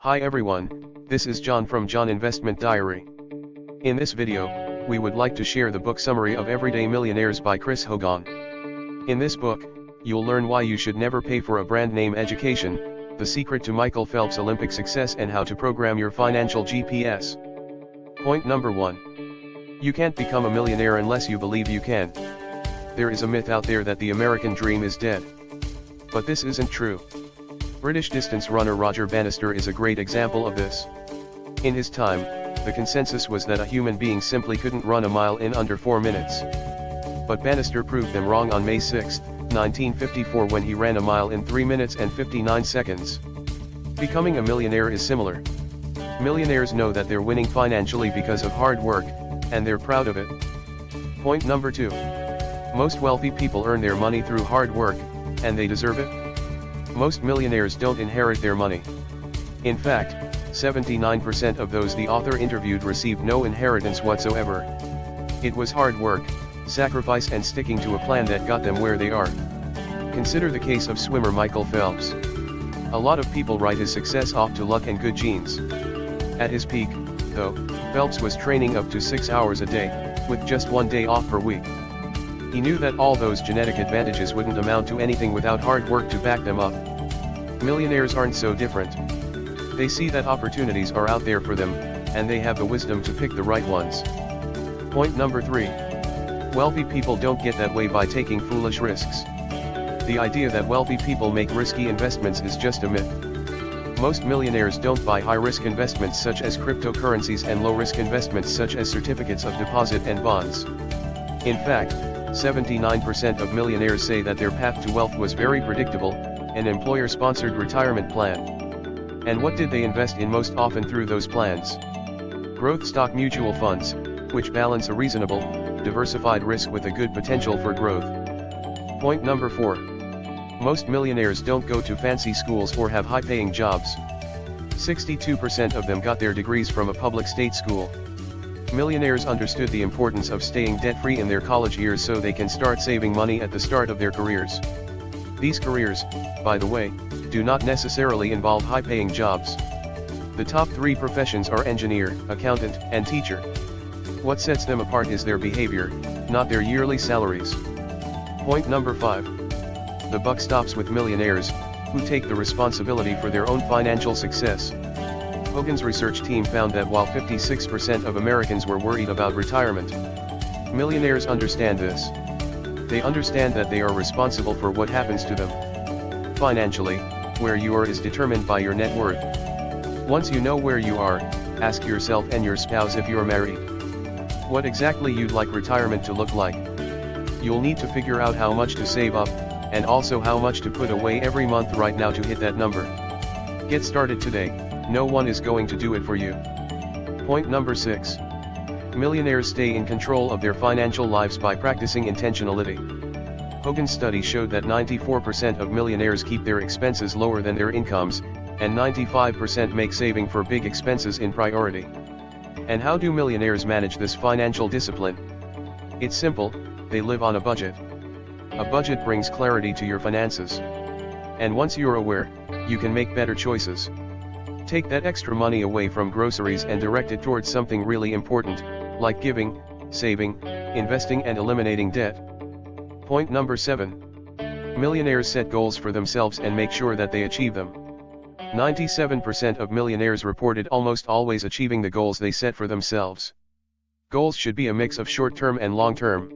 Hi everyone, this is John from John Investment Diary. In this video, we would like to share the book summary of Everyday Millionaires by Hogan. In this book, you'll learn why you should never pay for a brand name education, the secret to Michael Phelps' Olympic success, and how to program your financial GPS. Point number 1. You can't become a millionaire unless you believe you can. There is a myth out there that the American dream is dead. But this isn't true. British distance runner Roger Bannister is a great example of this. In his time, the consensus was that a human being simply couldn't run a mile in under 4 minutes. But Bannister proved them wrong on May 6, 1954, when he ran a mile in 3 minutes and 59 seconds. Becoming a millionaire is similar. Millionaires know that they're winning financially because of hard work, and they're proud of it. Point number 2. Most wealthy people earn their money through hard work, and they deserve it. Most millionaires don't inherit their money. In fact, 79% of those the author interviewed received no inheritance whatsoever. It was hard work, sacrifice, and sticking to a plan that got them where they are. Consider the case of swimmer Michael Phelps. A lot of people write his success off to luck and good genes. At his peak, though, Phelps was training up to 6 hours a day, with just 1 day off per week. He knew that all those genetic advantages wouldn't amount to anything without hard work to back them up. Millionaires aren't so different. They see that opportunities are out there for them, and they have the wisdom to pick the right ones. Point number 3. Wealthy people don't get that way by taking foolish risks. The idea that wealthy people make risky investments is just a myth. Most millionaires don't buy high-risk investments such as cryptocurrencies and low-risk investments such as certificates of deposit and bonds. In fact, 79% of millionaires say that their path to wealth was very predictable, an employer-sponsored retirement plan. And what did they invest in most often through those plans? Growth stock mutual funds, which balance a reasonable, diversified risk with a good potential for growth. Point number 4. Most millionaires don't go to fancy schools or have high-paying jobs. 62% of them got their degrees from a public state school. Millionaires understood the importance of staying debt-free in their college years so they can start saving money at the start of their careers. These careers, by the way, do not necessarily involve high-paying jobs. The top 3 professions are engineer, accountant, and teacher. What sets them apart is their behavior, not their yearly salaries. Point number 5. The buck stops with millionaires, who take the responsibility for their own financial success. Hogan's research team found that while 56% of Americans were worried about retirement, millionaires understand this. They understand that they are responsible for what happens to them. Financially, where you are is determined by your net worth. Once you know where you are, ask yourself and your spouse if you're married what exactly you'd like retirement to look like. You'll need to figure out how much to save up, and also how much to put away every month right now to hit that number. Get started today. No one is going to do it for you. Point number 6. Millionaires stay in control of their financial lives by practicing intentionality. Hogan's study showed that 94% of millionaires keep their expenses lower than their incomes, and 95% make saving for big expenses in priority. And how do millionaires manage this financial discipline? It's simple, they live on a budget. A budget brings clarity to your finances. And once you're aware, you can make better choices. Take that extra money away from groceries and direct it towards something really important, like giving, saving, investing, and eliminating debt. Point number 7. Millionaires set goals for themselves and make sure that they achieve them. 97% of millionaires reported almost always achieving the goals they set for themselves. Goals should be a mix of short-term and long-term.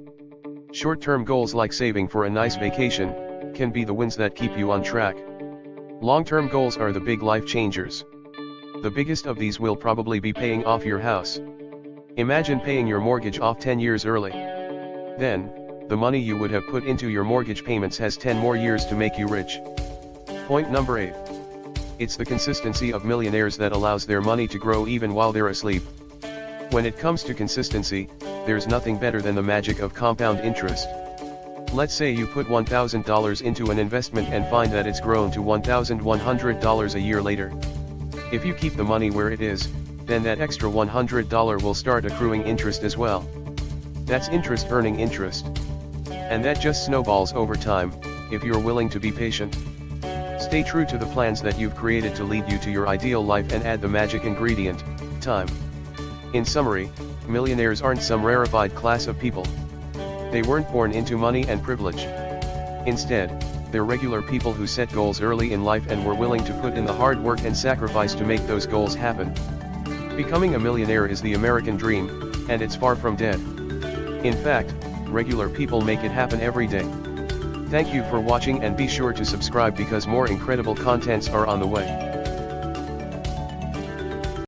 Short-term goals like saving for a nice vacation can be the wins that keep you on track. Long-term goals are the big life changers. The biggest of these will probably be paying off your house. Imagine paying your mortgage off 10 years early. Then, the money you would have put into your mortgage payments has 10 more years to make you rich. Point number 8. It's the consistency of millionaires that allows their money to grow even while they're asleep. When it comes to consistency, there's nothing better than the magic of compound interest. Let's say you put $1,000 into an investment and find that it's grown to $1,100 a year later. If you keep the money where it is, then that extra $100 will start accruing interest as well. That's interest earning interest. And that just snowballs over time, if you're willing to be patient. Stay true to the plans that you've created to lead you to your ideal life and add the magic ingredient, time. In summary, millionaires aren't some rarefied class of people. They weren't born into money and privilege. Instead, they're regular people who set goals early in life and were willing to put in the hard work and sacrifice to make those goals happen. Becoming a millionaire is the American dream, and it's far from dead. In fact, regular people make it happen every day. Thank you for watching, and be sure to subscribe because more incredible contents are on the way.